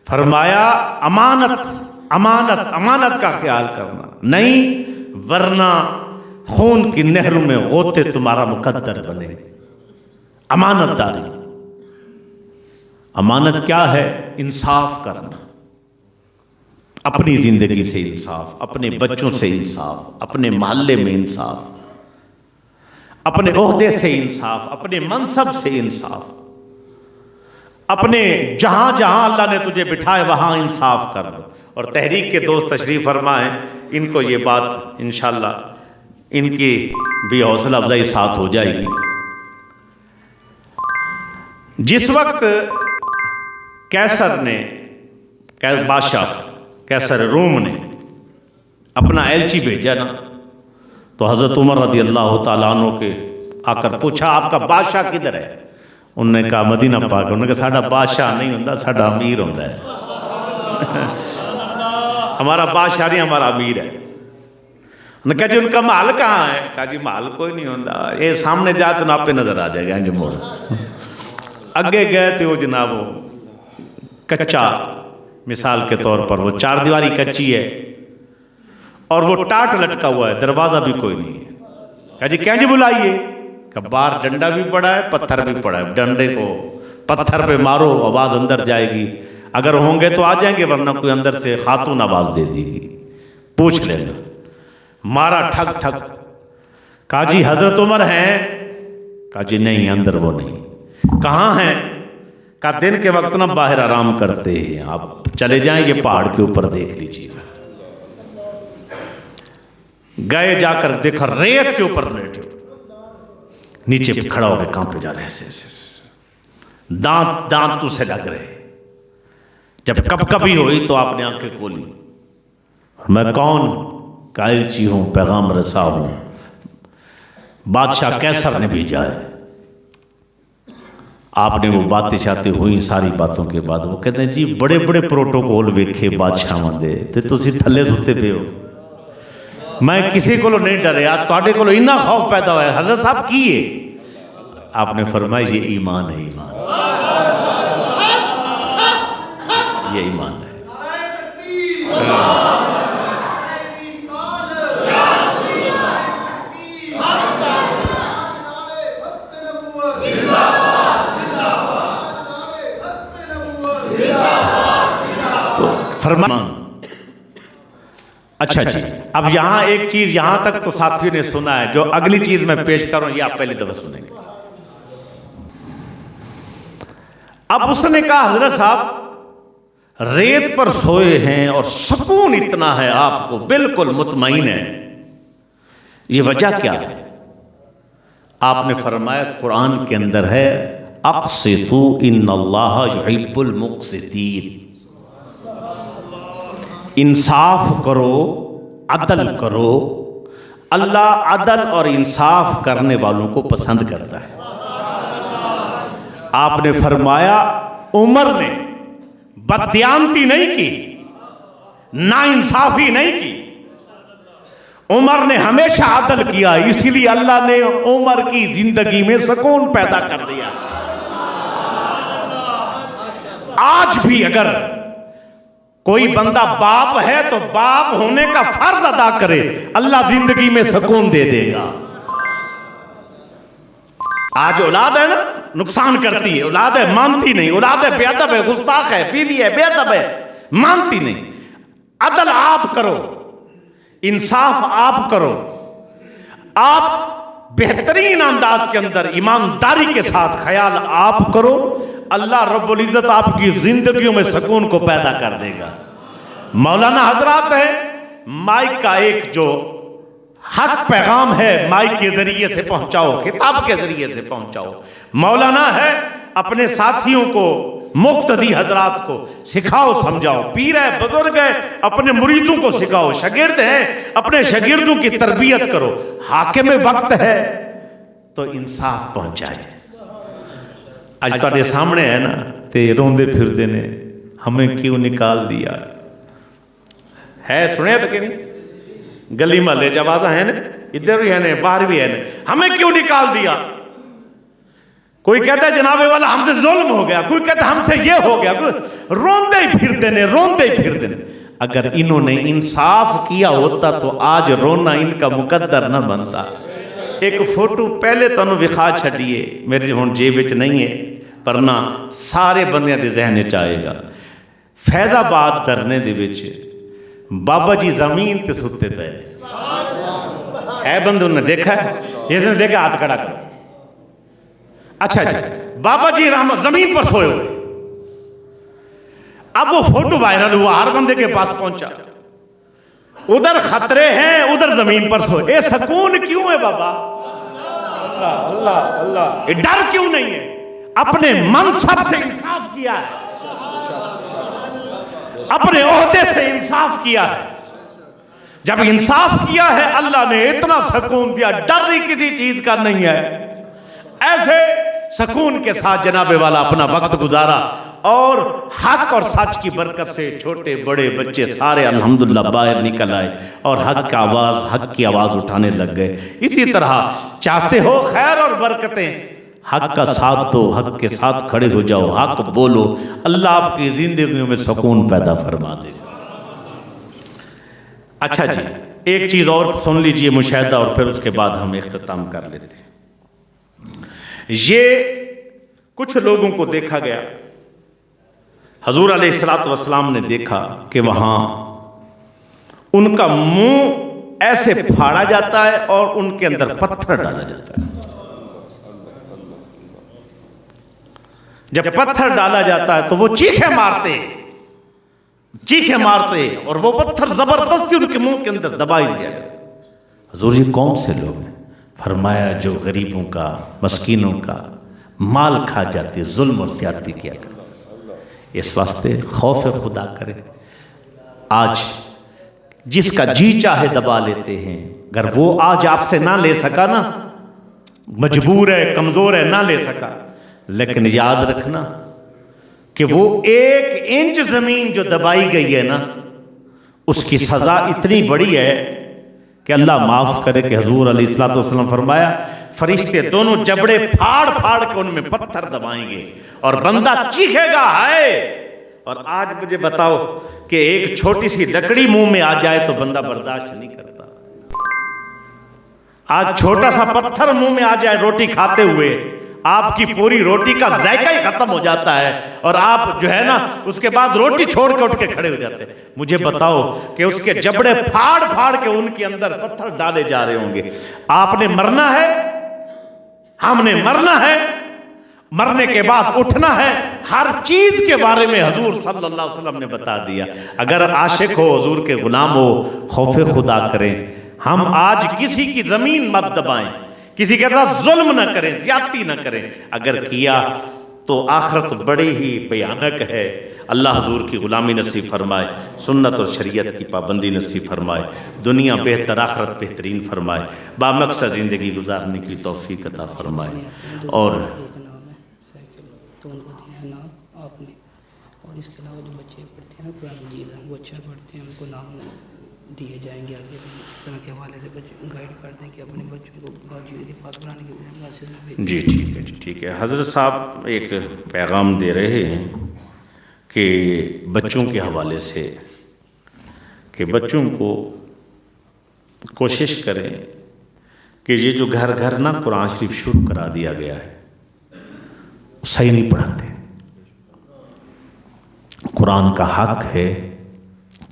फरमाया अमानत, अमानत, अमानत का ख्याल करना, नहीं वरना खून की नहरों में गोते तुम्हारा मुकद्दर बने। अमानतदारी, अमानत क्या है? इंसाफ करना, अपनी जिंदगी से इंसाफ, अपने बच्चों से इंसाफ, अपने मोहल्ले में इंसाफ, अपने ओहदे से इंसाफ, अपने मनसब से इंसाफ, अपने जहां जहां अल्लाह ने तुझे बिठाए वहां इंसाफ कर लो। और तहरीक के दोस्त तशरीफ फरमाए, इनको ये बात इंशाल्लाह इनकी भी हौसला अफजाई साथ हो जाएगी। जिस वक्त कैसर ने, बादशाह कैसर रूम ने अपना एलची भेजा ना, तो हज़रत उमर रज़ी अल्लाह तआला अन्हु के आकर पूछा आपका बादशाह किधर है? उन्होंने कहा मदीना पाक। उन्होंने कहा साडा बादशाह नहीं होता, साडा अमीर होता है। हमारा बादशाह नहीं, हमारा अमीर है। उन्होंने कहा जी उनका महल कहाँ है? कहा जी महल कोई नहीं होता, ये सामने जाए तो आपे नजर आ जाएगा इंज मोड़। अगे गए तो वो जनाब कच्चा, मिसाल के तौर पर वो चार दीवारी कच्ची है और वो टाट लटका हुआ है, दरवाजा भी कोई नहीं है। कहा जी क्या जी बुलाइए? कहा बाहर डंडा भी पड़ा है, पत्थर भी पड़ा है, डंडे को पत्थर पे मारो आवाज अंदर जाएगी, अगर होंगे तो आ जाएंगे, वरना कोई अंदर से खातून आवाज दे देगी, पूछ लेना। मारा ठक ठक। कहा जी हजरत उमर हैं? कहा जी नहीं, अंदर वो नहीं। कहाँ हैं? कहा दिन के वक्त ना बाहर आराम करते हैं, आप चले जाएं, ये पहाड़ के ऊपर देख लीजिएगा। गए, जाकर देखा रेत के ऊपर लेटे, नीचे खड़ा हो गए, कांपे जा रहे, ऐसे दांत दांत से लग रहे। जब कभी हुई तो आपने आंखें खोली, मैं कौन? कायलची हूं, पैगाम रसा हूं, बादशाह कैसर ने भेजा है। आपने वो बातें शातें हुई, सारी बातों के बाद वो कहते हैं जी बड़े बड़े प्रोटोकॉल वेखे बादशाह दे ते तुसी थल्ले सुते पे हो, मैं किसी को नहीं डरिया, तुहाडे को इन्ना खौफ पैदा होया। हजरत साहब की है? आपने फरमाया ये ईमान है, ईमान, ये ईमान है। तो फरमान। अच्छा जी, अब यहां एक चीज, यहां तक तो साथियों ने सुना है, जो अगली चीज मैं पेश करूं ये आप पहली दफा सुनेंगे। अब उसने कहा हजरत साहब रेत पर सोए हैं और सुकून इतना है, आपको बिल्कुल मुतमईन है, ये वजह क्या है? आपने फरमाया कुरान के अंदर है अक़सितू इन्नल्लाह युहिब्बुल मुक़सितीन, इंसाफ करो, अदल करो। अल्लाह अदल और इंसाफ करने वालों को पसंद करता है। आपने फरमाया उमर ने बददियानती नहीं की, ना इंसाफी नहीं की, उमर ने हमेशा अदल किया, इसीलिए अल्लाह ने उमर की जिंदगी में सुकून पैदा कर दिया। आज भी अगर कोई बंदा बाप है तो बाप होने का फर्ज अदा करे, अल्लाह जिंदगी में सुकून दे देगा। आज औलाद है ना, नुकसान करती है, औलाद है मानती नहीं, औलाद है बेअदब है, गुस्ताख है, बीवी है बेअदब है, मानती नहीं। अदल आप करो, इंसाफ आप करो, आप बेहतरीन अंदाज के अंदर ईमानदारी के साथ ख्याल आप करो, अल्लाह रब्बुल इज्जत आपकी जिंदगियों में सुकून को पैदा कर देगा। मौलाना हजरात है, माइक का एक जो हक पैगाम है माइक के जरिए से पहुंचाओ, खिताब के जरिए से पहुंचाओ। मौलाना है, अपने साथियों को, मुक्तदी हजरात को सिखाओ, समझाओ। पीर है, बुजुर्ग है, अपने मुरीदों को सिखाओ। शागिर्द है, अपने शागिर्दों की तरबियत करो। हाकिम वक्त है तो इंसाफ पहुंचाए। आज तुम्हारे सामने है ना, ते रोंदे फिरदे ने हमें क्यों निकाल दिया है, सुने तो कि नहीं? गली महल्ले च आवाज़ है ने, इधर भी है ने, बाहर भी है ने, हमें क्यों निकाल दिया। कोई कहता है जनाबे वाला हमसे जुल्म हो गया, कोई कहता है हमसे ये हो गया, रोंदे ही फिरते ने, रोंदे ही फिरते ने। अगर इन्होंने इंसाफ किया होता तो आज रोना इनका मुकद्दर न बनता। एक फोटो पहले तुहानू विखा छड़िए, मेरे हुण जेब विच नहीं है, पर ना सारे बंदियां दे ज़हन च आएगा। फैज़ाबाद धरने दे विच बाबा जी जमीन ते सुते पे है, बंदों ने देखा है, जिसने देखा हाथ खड़ा करो। अच्छा जी, बाबा जी जमीन पर सोए हुए। अब वो फोटो वायरल हुआ, हर बंदे के पास पहुंचा। उधर खतरे हैं, उधर जमीन पर सोए। ये सुकून क्यों है बाबा? अल्लाह अल्लाह अल्लाह, ये डर क्यों नहीं है? अपने मनसब से इंसाफ किया है, अपने ओहदे से इंसाफ किया है। जब इंसाफ किया है अल्लाह ने इतना सुकून दिया, डर ही किसी चीज का नहीं है। ऐसे सुकून के साथ जनाबे वाला अपना वक्त गुजारा और हक और सच की बरकत से छोटे बड़े बच्चे सारे अल्हम्दुलिल्लाह बाहर निकल आए और हक की आवाज़ उठाने लग गए। इसी तरह चाहते हो खैर और बरकतें, हक का साथ दो, हक के साथ खड़े हो जाओ, हक बोलो, अल्लाह आपकी जिंदगी में सुकून पैदा फरमा देगा। अच्छा जी, एक चीज़ और सुन लीजिए मुशाहिदा, और फिर उसके बाद हम इख्तिताम कर लेते हैं। ये कुछ लोगों को देखा गया, हजूर अलैहिस्सलातु वस्सलाम ने देखा कि वहाँ उनका मुंह ऐसे फाड़ा जाता है और उनके अंदर पत्थर डाला जाता है। जब पत्थर डाला जाता है तो वो चीखें मारते और वो पत्थर जबरदस्ती उनके मुंह के अंदर दबाई दिया जाता। हजूर जी कौन से लोग हैं? फरमाया जो गरीबों का, मस्कीनों का माल खा जाते, जुल्म और ज्यादती किया कर। इस वास्ते खौफ खुदा करे। आज जिसका जी चाहे दबा लेते हैं, अगर वो आज आपसे ना ले सका ना, मजबूर है, कमजोर है, ना ले सका, लेकिन याद रखना कि वो 1 इंच जमीन जो दबाई गई है ना, उसकी सजा इतनी बड़ी है कि अल्लाह माफ करे कि हजूर अलैहिस्सलातु वस्सलाम फरमाया फरिश्ते दोनों जबड़े फाड़ फाड़ के उनमें पत्थर दबाएंगे और बंदा चीखेगा हाय। और आज मुझे बताओ कि एक छोटी सी लकड़ी मुंह में आ जाए तो बंदा बर्दाश्त नहीं करता। आज छोटा सा पत्थर मुंह में आ जाए रोटी खाते हुए, आपकी पूरी रोटी का जायका ही खत्म हो जाता है और आप जो है ना उसके बाद रोटी छोड़ के उठ के खड़े हो जाते हैं। मुझे बताओ कि उसके जबड़े फाड़ फाड़ के उनके अंदर पत्थर डाले जा रहे होंगे। आपने मरना है, हमने मरना है, मरने के बाद उठना है। हर चीज के बारे में हजूर सल्लल्लाहु अलैहि वसल्लम ने बता दिया। अगर आशिक हो, हजूर के गुलाम हो, खौफे खुदा करें। हम आज किसी की जमीन मत दबाएं, किसी के साथ जुल्म ना करें, ज्यादती ना करें। अगर किया तो आखिरत बड़ी ही भयानक है। अल्लाह हुजूर की गुलामी नसीब फरमाए, सुन्नत और शरीयत की पाबंदी नसीब फरमाए, दुनिया बेहतर आखिरत बेहतरीन फरमाए, बामकसद ज़िंदगी गुजारने की तौफीक अता फरमाए। और तो उनको दिया नाम आपने, और इसके अलावा जो बच्चे पढ़ते हैं ना कुरान मजीद वो अच्छा पढ़ते हैं, उनको नाम दिए जाएंगे आगे भी। इस तरह के हवाले से गाइड कर दें कि अपने बच्चों को बावजूद के पास बनाने के। जी ठीक है, जी ठीक है। हज़रत साहब एक पैगाम दे रहे हैं कि बच्चों के हवाले से कि बच्चों को कोशिश करें कि ये जो घर घर ना कुरान शरीफ शुरू करा दिया गया है, सही नहीं पढ़ाते। कुरान का हक है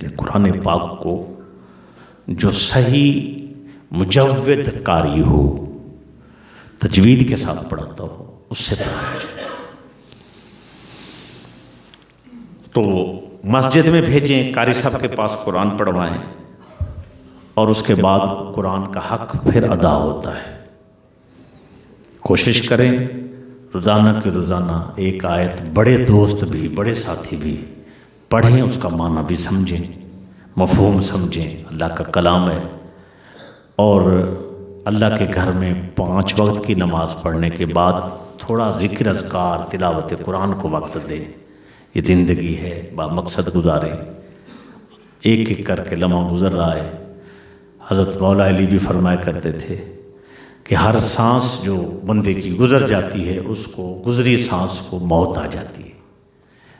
कि कुरान पाक को जो सही मुजव्विद कारी हो, तजवीद के साथ पढ़ाता हो, उससे पढ़ाया जाए। तो मस्जिद में भेजें, कारी साहब के पास कुरान पढ़वाएं, और उसके बाद कुरान का हक फिर अदा होता है। कोशिश करें रोज़ाना के रोज़ाना एक आयत, बड़े दोस्त भी बड़े साथी भी पढ़ें, उसका माना भी समझें, मफ़हूम समझें। अल्लाह का कलाम है, और अल्लाह के घर में 5 वक्त की नमाज़ पढ़ने के बाद थोड़ा ज़िक्र, अज़कार, तिलावत कुरान को वक्त दें। ये ज़िंदगी है, बामकसद गुजारें। एक एक करके लम्हा गुज़र रहा है। हज़रत मौला अली भी फरमाया करते थे कि हर सांस जो बंदे की गुज़र जाती है, उसको गुज़री सांस को मौत आ जाती है।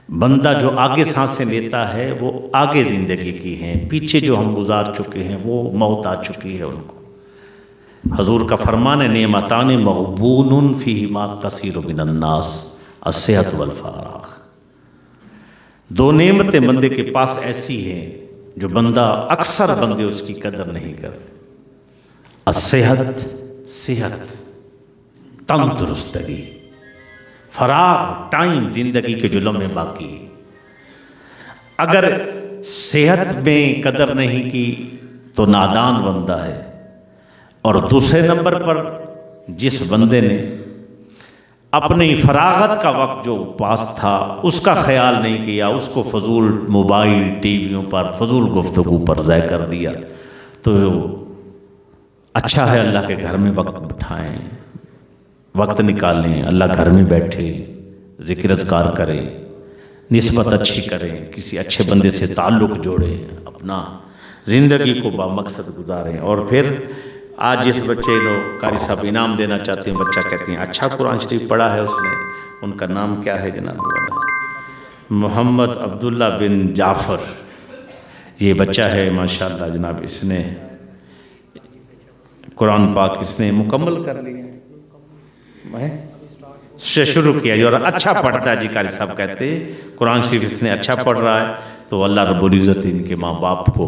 बंदा जो आगे सांसें लेता है वो आगे ज़िंदगी की हैं, पीछे जो हम गुजार चुके हैं वो मौत आ चुकी है उनको। हजूर का फरमान है, नेमतान मग़बूनुन फ़ीहिमा कसीरुम मिनन्नास अस्सेहत वल फ़राग़। 2 नेमतें बंदे के पास ऐसी हैं जो बंदा, अक्सर बंदे उसकी कदर नहीं करते। अस्सेहत, सेहत, तंदुरुस्तगी, फराग, टाइम, जिंदगी के जो लम्हे बाकी। अगर सेहत में कदर नहीं की तो नादान बंदा है। और दूसरे नंबर पर जिस बंदे ने अपनी फरागत का वक्त जो पास था उसका ख्याल नहीं किया, उसको फजूल मोबाइल, टीवियों पर, फजूल गुफ्तगू पर ज़ाय कर दिया, तो अच्छा है अल्लाह के घर में वक्त बिठाएं, वक्त निकालें, अल्लाह घर में बैठे, ज़िक्र अज़कार करें, निस्बत अच्छी करें, किसी अच्छे बंदे से ताल्लुक़ जोड़ें, अपना ज़िंदगी को बामकसद गुजारें। और फिर आज जिस बच्चे लोग कारी साहब इनाम देना चाहते हैं, बच्चा कहते हैं अच्छा कुरान शरीफ पढ़ा है उसने, उनका नाम क्या है जनाब? मोहम्मद अब्दुल्ला बिन जाफ़र, ये बच्चा है माशाअल्लाह जनाब। इसने कुरान पाक इसने मुकम्मल कर लिया है, से शुरू किया जी, और अच्छा पढ़ता है जी। कारी साहब कहते हैं कुरान शरीफ इसने अच्छा पढ़ रहा है, तो अल्लाह रब्बुल इज़्ज़त इनके माँ बाप को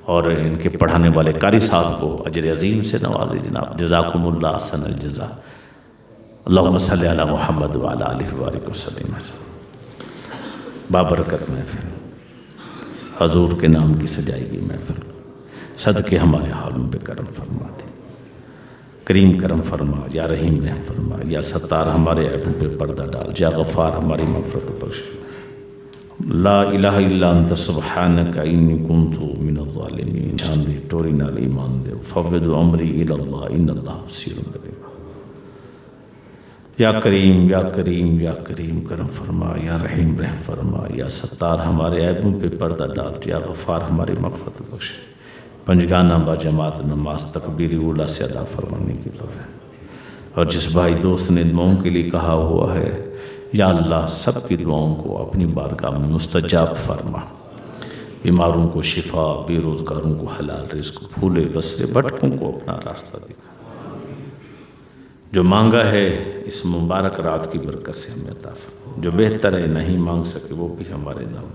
और इनके पढ़ाने वाले कारी साहब को अजर अज़ीम से नवाजे जनाब। जज़ाकुमुल्लाह अहसनल जज़ा। अल्लाहुम्मा सल्लि अला मुहम्मद व अला आलिहि व सल्लिम। बाबरकत महफिल, हजूर के नाम की सजाएगी महफिल, सदके हमारे हालों पे करम फरमा दे, करीम करम फरमा, या रहीम रहम फरमा, या सत्तार हमारे ऐबों पे पर्दा डाल, या गफ़ार हमारी मग़फ़िरत बख्श। ला इलाहा इल्ला अंत सुब्हानका इन्नी कुन्तु मिनज़ ज़ालिमीन। जान दे, टोरी नाल ईमान दे, फ़व्विदु अमरी इलल्लाह इन्नल्लाह बसीरुन बिल इबाद। या करीम, या करीम, या करीम करम फरमा, या रहीम रहम फरमा, या सत्तार हमारे ऐबों पे पर्दा डाल, या गफ़ार हमारी मग़फ़िरत बख्श। पंजगाना बा जमात नमाज तकबीर उला से अदा फरमाने की तौफ़ीक़। और जिस भाई दोस्त ने दुआओं के लिए कहा हुआ है, या अल्लाह सबकी दुआओं को अपनी बारगाह में मुस्तजाब फरमा। बीमारों को शिफा, बेरोज़गारों को हलाल रिज़्क़, भूले बसरे भटकों को अपना रास्ता दिखा। जो मांगा है इस मुबारक रात की बरकत से हमें अता फरमा। जो बेहतर है नहीं मांग सके वो भी हमारे नाम।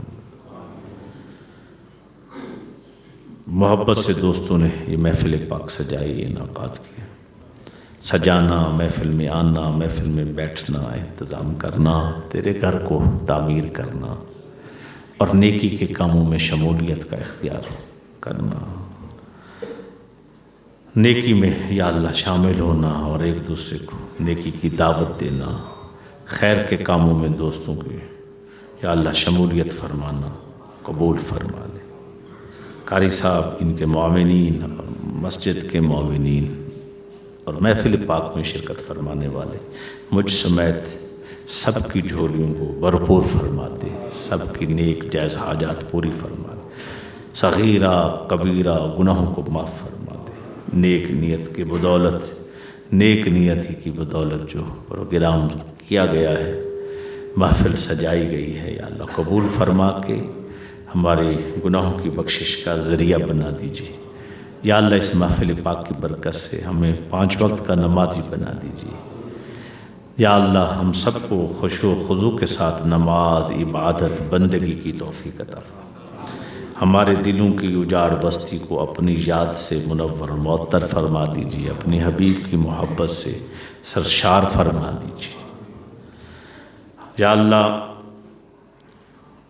मोहब्बत से दोस्तों ने ये महफिल पाक सजाई, ये इनाक़ात किया। सजाना, महफिल में आना, महफिल में बैठना, इंतज़ाम करना, तेरे घर को तामीर करना और नेकी के कामों में शमूलियत का इख्तियार करना। नेकी में या अल्लाह शामिल होना और एक दूसरे को नेकी की दावत देना, खैर के कामों में दोस्तों की या अल्लाह शमूलियत फरमाना कबूल फरमा ले। कारी साहब, इनके मुआविनीन और मस्जिद के मुआविनीन और महफिल पाक में शिरकत फरमाने वाले मुझ समेत सबकी झोलियों को भरपूर फरमा दे, सबकी नेक जायज़ हाजात पूरी फरमा दे, सगीरा कबीरा गुनाहों को माफ़ फरमा दे। नेक नीयत की बदौलत, नेक नीयत ही की बदौलत जो प्रोग्राम किया गया है, महफिल सजाई गई है, या अल्लाह कबूल फरमा के हमारे गुनाहों की बख्शिश का ज़रिया बना दीजिए। या अल्लाह इस महफिल पाक की बरकत से हमें 5 वक्त का नमाजी बना दीजिए। या अल्लाह हम सबको खुशो खुजू के साथ नमाज, इबादत, बंदगी की तौफीक अता फरमा। हमारे दिलों की उजाड़ बस्ती को अपनी याद से मुनव्वर मुअत्तर फरमा दीजिए, अपने हबीब की मोहब्बत से सरशार फरमा दीजिए। या अल्लाह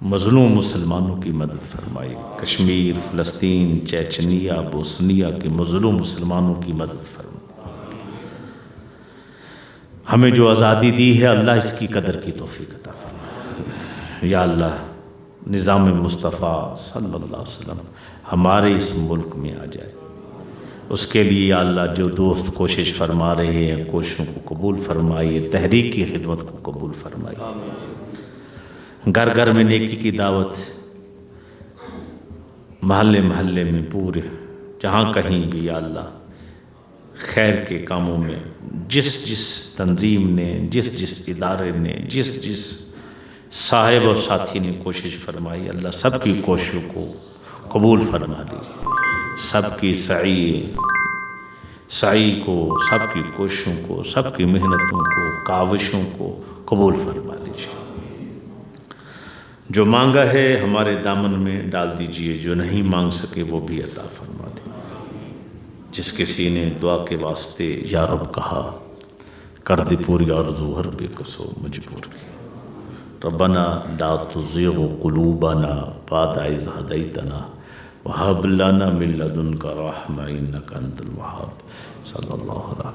मज़लूम मुसलमानों की मदद फरमाइए। कश्मीर, फ़लस्तीन, चेचनिया, बोस्निया के मज़लूम मुसलमानों की मदद फरमाइए। हमें जो आज़ादी दी है अल्लाह इसकी कदर की तौफीक अता फरमाए। या अल्लाह निज़ाम मुस्तफ़ा सल्लल्लाहु अलैहि वसल्लम हमारे इस मुल्क में आ जाए, उसके लिए या अल्लाह जो दोस्त कोशिश फरमा रहे हैं कोशिशों को कबूल फरमाइए, तहरीक की खिदमत को कबूल फरमाइए। घर घर में नेकी की दावत, महल्ले महल्ले में पूरे जहाँ कहीं भी या अल्लाह खैर के कामों में जिस जिस तंजीम ने, जिस जिस इदारे ने, जिस जिस साहिब और साथी ने कोशिश फरमाई, अल्लाह सबकी कोशिशों को कबूल फरमा लीजिए। सबकी सई को, सबकी कोशिशों को, सबकी मेहनतों को, काविशों को कबूल फरमा लीजिए। जो मांगा है हमारे दामन में डाल दीजिए, जो नहीं मांग सके वो भी अता फरमा दे। जिस किसी ने दुआ के वास्ते या रब कहा, कर दे पूरी आरज़ू हर बेकसो मजबूर की। रब्बना ला तुज़िग़ क़ुलूबना बअद इज़ हदैतना व हब लना मिन लदुनका रहमा इन्नका अंतल वहाब। सल्लल्लाहु अलैहि